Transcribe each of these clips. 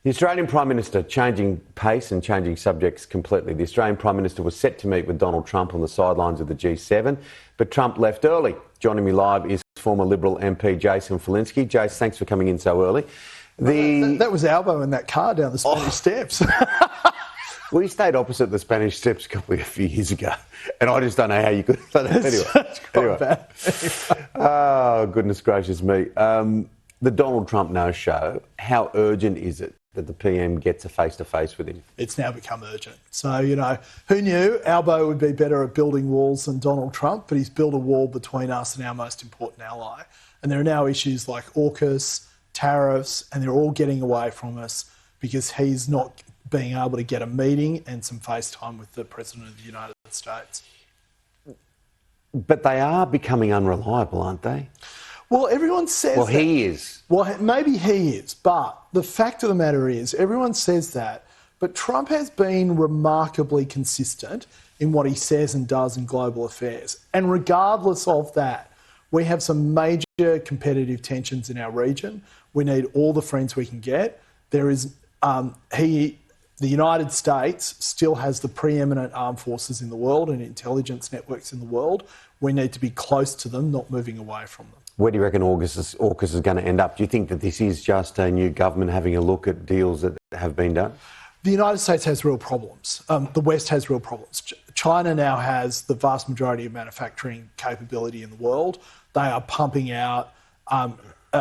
The Australian Prime Minister changing pace and changing subjects completely. The Australian Prime Minister was set to meet with Donald Trump on the sidelines of the G7, but Trump left early. Joining me live is former Liberal MP Jason Falinski. Jason, thanks for coming in so early. That was Albo in that car down the Spanish Steps. Well, he stayed opposite the Spanish Steps a few years ago, and I just don't know how you could. Anyway. Bad. Oh, goodness gracious me. The Donald Trump no-show, how urgent is it that the PM gets a face-to-face with him? It's now become urgent. So, who knew Albo would be better at building walls than Donald Trump, but he's built a wall between us and our most important ally. And there are now issues like AUKUS, tariffs, and they're all getting away from us because he's not being able to get a meeting and some FaceTime with the President of the United States. But they are becoming unreliable, aren't they? Well, everyone says Well, he is. Well, maybe he is, but the fact of the matter is everyone says that, but Trump has been remarkably consistent in what he says and does in global affairs. And regardless of that, we have some major competitive tensions in our region. We need all the friends we can get. There is, the United States still has the preeminent armed forces in the world and intelligence networks in the world. We need to be close to them, not moving away from them. Where do you reckon AUKUS is going to end up? Do you think that this is just a new government having a look at deals that have been done? The United States has real problems. The West has real problems. China now has the vast majority of manufacturing capability in the world. They are pumping out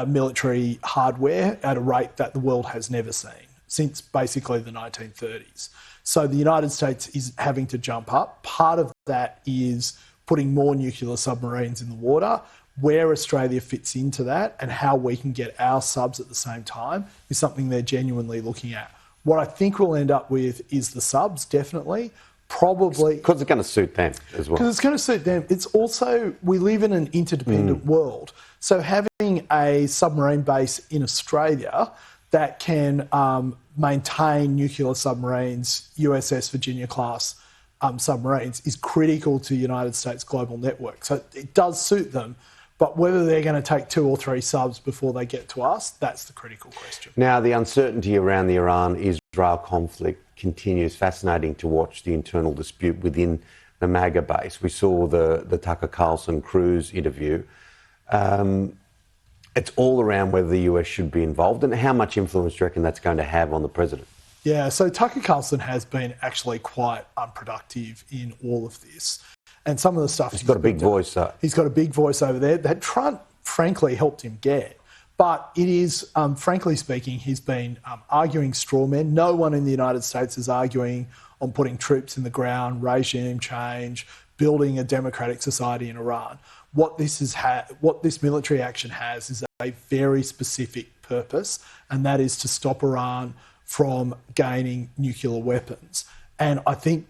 military hardware at a rate that the world has never seen since basically the 1930s. So the United States is having to jump up. Part of that is putting more nuclear submarines in the water. Where Australia fits into that and how we can get our subs at the same time is something they're genuinely looking at. What I think we'll end up with is the subs, definitely. Probably. Because it's going to suit them as well. Because it's going to suit them. It's also, we live in an interdependent world. So having a submarine base in Australia that can maintain nuclear submarines, USS Virginia class submarines, is critical to the United States global network. So it does suit them. But whether they're going to take 2 or 3 subs before they get to us, that's the critical question. Now, the uncertainty around the Iran-Israel conflict continues. Fascinating to watch the internal dispute within the MAGA base. We saw the Tucker Carlson Cruz interview. It's all around whether the US should be involved and how much influence do you reckon that's going to have on the president? Yeah, so Tucker Carlson has been actually quite unproductive in all of this. And some of the stuff... He's got a big voice, though. He's got a big voice over there that Trump, frankly, helped him get. But it is, frankly speaking, he's been arguing straw men. No one in the United States is arguing on putting troops in the ground, regime change, building a democratic society in Iran. What this military action has is a very specific purpose, and that is to stop Iran from gaining nuclear weapons. And I think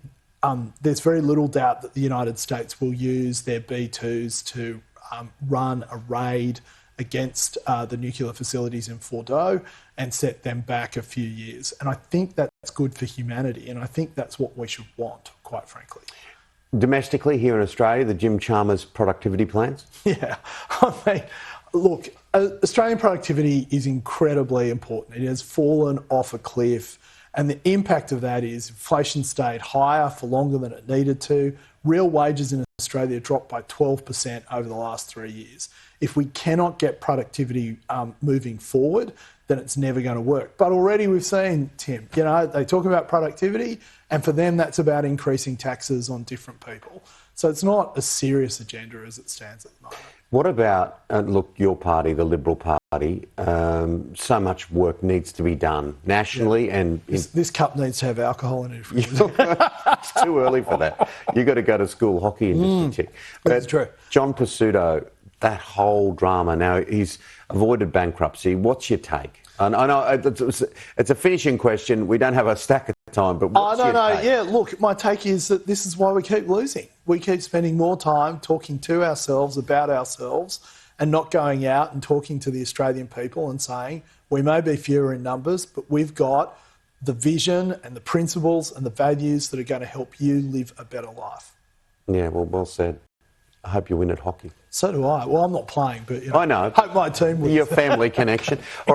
there's very little doubt that the United States will use their B-2s to run a raid against the nuclear facilities in Fordow and set them back a few years. And I think that's good for humanity, and I think that's what we should want, quite frankly. Domestically, here in Australia, the Jim Chalmers productivity plans? Yeah. I mean, look, Australian productivity is incredibly important. It has fallen off a cliff. And the impact of that is inflation stayed higher for longer than it needed to. Real wages in Australia dropped by 12% over the last 3 years. If we cannot get productivity moving forward, then it's never going to work. But already we've seen, Tim, they talk about productivity, and for them that's about increasing taxes on different people. So it's not a serious agenda as it stands at the moment. What about, look, your party, the Liberal Party, so much work needs to be done nationally and... This cup needs to have alcohol in it. It's too early for that. You've got to go to school hockey and just tick. That's true. John Pizzuto, that whole drama, now he's avoided bankruptcy. What's your take? I know it's a finishing question. We don't have a stack of time, but what's your take? Yeah, look, my take is that this is why we keep losing. We keep spending more time talking to ourselves about ourselves and not going out and talking to the Australian people and saying, we may be fewer in numbers, but we've got the vision and the principles and the values that are going to help you live a better life. Yeah, well said. I hope you win at hockey. So do I. Well, I'm not playing, but I know. Hope my team wins. Your family connection. All right.